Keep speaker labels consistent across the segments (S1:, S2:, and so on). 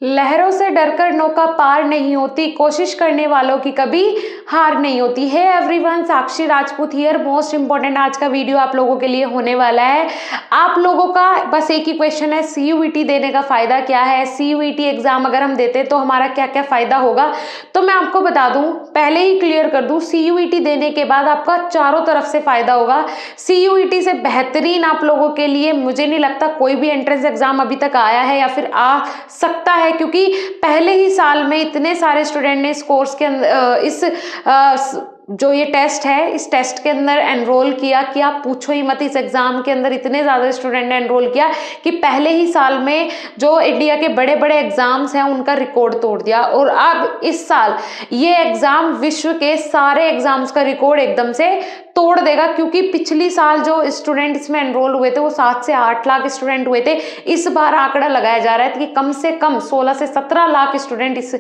S1: लहरों से डरकर नौका पार नहीं होती, कोशिश करने वालों की कभी हार नहीं होती है। Everyone, Sakshi Rajput here. Most important आज का वीडियो आप लोगों के लिए होने वाला है। आप लोगों का बस एक ही क्वेश्चन है, सीयूईटी देने का फायदा क्या है, सीयूईटी एग्जाम अगर हम देते तो हमारा क्या क्या फायदा होगा। तो मैं आपको बता दूं, पहले ही क्लियर कर दूं, सीयूईटी देने के बाद आपका चारों तरफ से फायदा होगा। सीयूईटी से बेहतरीन आप लोगों के लिए मुझे नहीं लगता कोई भी एंट्रेंस एग्जाम अभी तक आया है या फिर आ सकता है, क्योंकि पहले ही साल में इतने सारे स्टूडेंट ने इस कोर्स के अंदर जो ये टेस्ट है, इस टेस्ट के अंदर एनरोल किया कि आप पूछो ही मत। इस एग्जाम के अंदर इतने ज़्यादा स्टूडेंट ने एनरोल किया कि पहले ही साल में जो इंडिया के बड़े बड़े एग्जाम्स हैं उनका रिकॉर्ड तोड़ दिया। और अब इस साल ये एग्जाम विश्व के सारे एग्जाम्स का रिकॉर्ड एकदम से तोड़ देगा, क्योंकि पिछली साल जो स्टूडेंट इसमें एनरोल हुए थे वो 7 से 8 लाख स्टूडेंट हुए थे। इस बार आंकड़ा लगाया जा रहा है कि कम से कम 16 से 17 लाख स्टूडेंट इस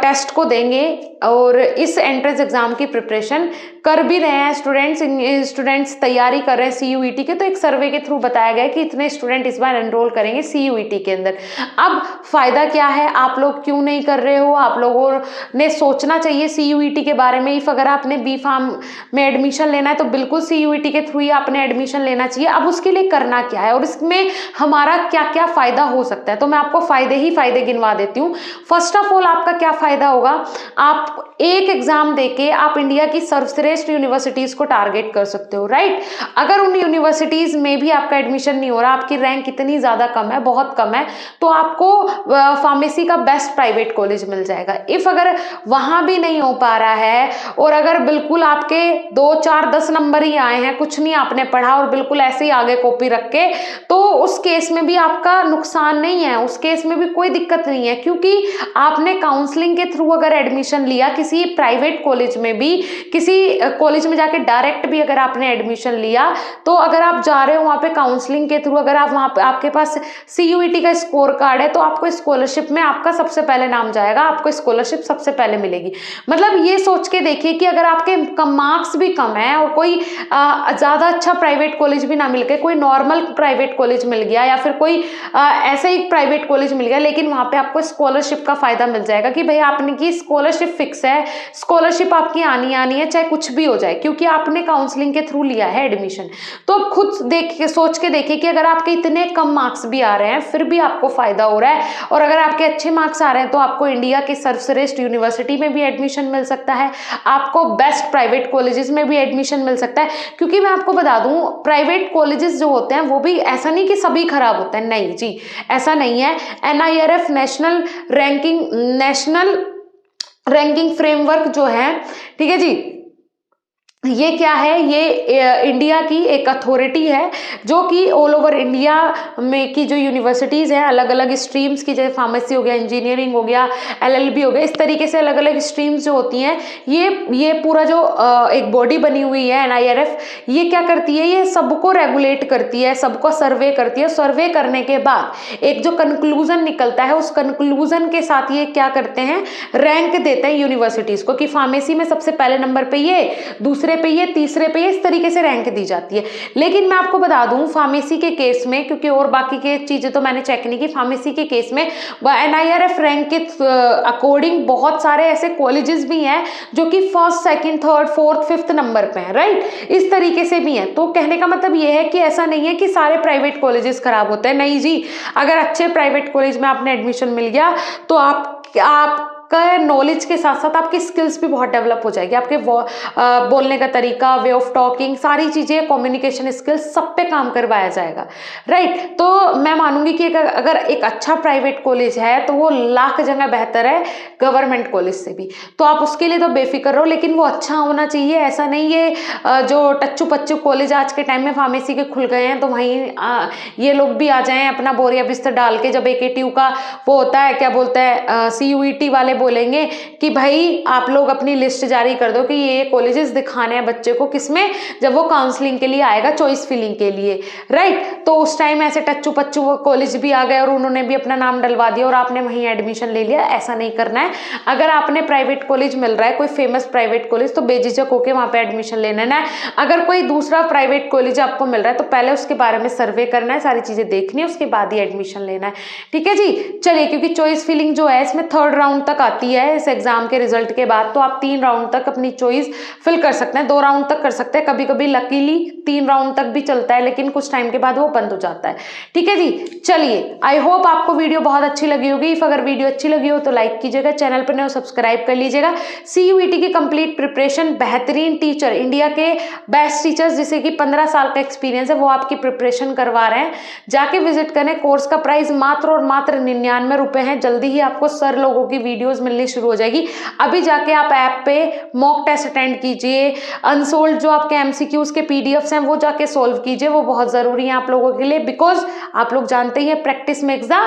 S1: टेस्ट को देंगे और इस एंट्रेंस एग्जाम की प्रिपरेशन कर भी रहे हैं। स्टूडेंट्स तैयारी कर रहे हैं सीयूईटी के। तो एक सर्वे के थ्रू बताया गया कि इतने स्टूडेंट इस बार एनरोल करेंगे सीयूईटी के अंदर। अब फायदा क्या है, आप लोग क्यों नहीं कर रहे हो, आप लोगों ने सोचना चाहिए सीयूईटी के बारे में। इफ अगर आपने बी फार्म में एडमिशन लेना है तो बिल्कुल सीयूईटी के थ्रू ही आपने एडमिशन लेना चाहिए। अब उसके लिए करना क्या है और इसमें हमारा क्या क्या फायदा हो सकता है, तो मैं आपको फायदे ही फायदे गिनवा देती हूँ। फर्स्ट ऑफ ऑल आपका क्या फायदा होगा, आप एक एग्जाम देके आप इंडिया की सर्वश्रेष्ठ यूनिवर्सिटीज को टारगेट कर सकते हो, राइट। अगर उन यूनिवर्सिटीज में भी आपका एडमिशन नहीं हो रहा, आपकी रैंक इतनी ज्यादा कम है, बहुत कम है, तो आपको फार्मेसी का बेस्ट प्राइवेट कॉलेज मिल जाएगा। इफ अगर वहां भी नहीं हो पा रहा है और अगर बिल्कुल आपके 2, 4, 10 नंबर ही आए हैं, कुछ नहीं आपने पढ़ा और बिल्कुल ऐसे ही आगे कॉपी रख के, तो उस केस में भी आपका नुकसान नहीं है, उस केस में भी कोई दिक्कत नहीं है, क्योंकि आपने काउंसलिंग के थ्रू अगर एडमिशन लिया किसी प्राइवेट कॉलेज में भी, किसी कॉलेज में जाके डायरेक्ट भी अगर आपने एडमिशन लिया, तो अगर आप जा रहे हो वहां पे काउंसलिंग के थ्रू, अगर आप वहां पे आपके पास सीयूईटी का स्कोर कार्ड है, तो आपको स्कॉलरशिप में आपका सबसे पहले नाम जाएगा, आपको स्कॉलरशिप सबसे पहले मिलेगी। मतलब ये सोच के देखिए कि अगर आपके मार्क्स भी कम है और कोई ज्यादा अच्छा प्राइवेट कॉलेज भी ना मिल के कोई नॉर्मल प्राइवेट कॉलेज मिल गया या फिर कोई ऐसा ही प्राइवेट कॉलेज मिल गया, लेकिन वहां पे आपको स्कॉलरशिप का फायदा मिल जाएगा कि भाई आपने की स्कॉलरशिप फिक्स है, स्कॉलरशिप आपकी आनी है, चाहे कुछ भी हो जाए, क्योंकि आपने काउंसलिंग के थ्रू लिया है एडमिशन। तो अब खुद देख के सोच के देखिए कि अगर आपके इतने कम मार्क्स भी आ रहे हैं फिर भी आपको फायदा हो रहा है, और अगर आपके अच्छे मार्क्स आ रहे हैं तो आपको इंडिया के सर्वश्रेष्ठ यूनिवर्सिटी में भी एडमिशन मिल सकता है, आपको बेस्ट प्राइवेट कॉलेजेस में भी एडमिशन मिल सकता है। क्योंकि मैं आपको बता दूं, प्राइवेट कॉलेजेस जो होते हैं वो भी ऐसा नहीं कि सभी खराब होते हैं, नहीं जी, ऐसा नहीं है। NIRF नेशनल रैंकिंग फ्रेमवर्क जो है, ठीक है जी, ये क्या है, ये इंडिया की एक अथॉरिटी है जो कि ऑल ओवर इंडिया में की जो यूनिवर्सिटीज़ हैं, अलग अलग स्ट्रीम्स की, जैसे फार्मेसी हो गया, इंजीनियरिंग हो गया, LLB हो गया, इस तरीके से अलग अलग स्ट्रीम्स जो होती हैं, ये पूरा जो एक बॉडी बनी हुई है NIRF, ये क्या करती है, ये सबको रेगुलेट करती है, सबको सर्वे करती है। सर्वे करने के बाद एक जो कंक्लूजन निकलता है, उस कंक्लूजन के साथ ये क्या करते हैं, रैंक देते हैं यूनिवर्सिटीज़ को कि फार्मेसी में सबसे पहले नंबर पे ये, दूसरे पे ये, तीसरे पे ये, इस तरीके से रैंक दी जाती है। लेकिन मैं आपको बता दूं, फार्मेसी के केस में, क्योंकि और बाकी के चीजें तो मैंने चेक नहीं की, फार्मेसी के केस में NIRF रैंक के अकॉर्डिंग बहुत सारे ऐसे कॉलेजेस भी हैं जो कि 1st, 2nd, 3rd, 4th, 5th number पे हैं, राइट, इस तरीके से भी हैं। तो कहने का मतलब ये है कि ऐसा नहीं है कि सारे प्राइवेट कॉलेजेस खराब होते हैं, नहीं जी। अगर अच्छे प्राइवेट कॉलेज में आपने एडमिशन मिल गया तो आप का नॉलेज के साथ साथ आपकी स्किल्स भी बहुत डेवलप हो जाएगी, आपके बोलने का तरीका, वे ऑफ टॉकिंग, सारी चीजें, कम्युनिकेशन स्किल्स, सब पे काम करवाया जाएगा, राइट। तो मैं मानूंगी कि अगर एक अच्छा प्राइवेट कॉलेज है तो वो लाख जगह बेहतर है गवर्नमेंट कॉलेज से भी, तो आप उसके लिए तो बेफिक्र रहो, लेकिन वो अच्छा होना चाहिए। ऐसा नहीं है जो टच्चू पच्चू कॉलेज आज के टाइम में फार्मेसी के खुल गए हैं तो वहीं ये लोग भी आ जाएं अपना बोरिया बिस्तर डाल के, जब AKTU का वो होता है, क्या बोलते हैं, CUET वाले बोलेंगे कि भाई आप लोग अपनी लिस्ट जारी कर दो कि ये कॉलेजेस दिखाने हैं बच्चे को, किसमें, जब वो काउंसलिंग के लिए आएगा, चॉइस फिलिंग के लिए, राइट। तो उस टाइम ऐसे टच्चू पच्चू कॉलेज भी आ गए और उन्होंने भी अपना नाम डलवा दिया और आपने वहीं एडमिशन ले लिया। ऐसा नहीं करना है। अगर आपने प्राइवेट कॉलेज मिल रहा है, कोई फेमस प्राइवेट कॉलेज, तो बेझिझक होकर वहां पे एडमिशन लेना है। अगर कोई दूसरा प्राइवेट कॉलेज आपको मिल रहा है तो पहले उसके बारे में सर्वे करना है, सारी चीजें देखनी है, उसके बाद ही एडमिशन लेना है, ठीक है जी। चलिए, क्योंकि चॉइस फिलिंग जो है इसमें 3rd राउंड तक आती है इस एग्जाम के रिजल्ट के बाद, तो आप 3 राउंड तक अपनी चॉइस फिल कर सकते हैं, 2 राउंड तक कर सकते हैं, कभी कभी लकीली 3 राउंड तक भी चलता है, लेकिन कुछ टाइम के बाद वो बंद हो जाता है, ठीक है जी। चलिए, आई होप आपको वीडियो बहुत अच्छी लगी होगी। अगर वीडियो अच्छी लगी हो तो लाइक कीजिएगा, चैनल पर नए हो सब्सक्राइब कर लीजिएगा। CUET की कंप्लीट प्रिपरेशन, बेहतरीन टीचर, इंडिया के बेस्ट टीचर्स जिसे कि 15 साल का एक्सपीरियंस है, वो आपकी प्रिपरेशन करवा रहे हैं। जाके विजिट करें। कोर्स का प्राइस मात्र और मात्र 99 रुपए है। जल्दी ही आपको सर लोगों की वीडियोस मिलनी शुरू हो जाएगी। अभी जाके आप ऐप पे मॉक टेस्ट अटेंड कीजिए, अनसोल्ड जो आपके MCQs के PDFs हैं वो जाके सोल्व कीजिए, वो बहुत जरूरी है आप लोगों के लिए, बिकॉज आप लोग जानते ही हैं practice makes the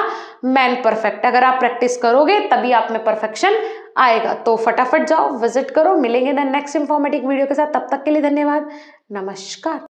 S1: man perfect. अगर आप प्रैक्टिस करोगे तभी आप में परफेक्शन आएगा। तो फटाफट जाओ, विजिट करो। मिलेंगे नेक्स्ट इंफॉर्मेटिव वीडियो के साथ, तब तक के लिए धन्यवाद, नमस्कार।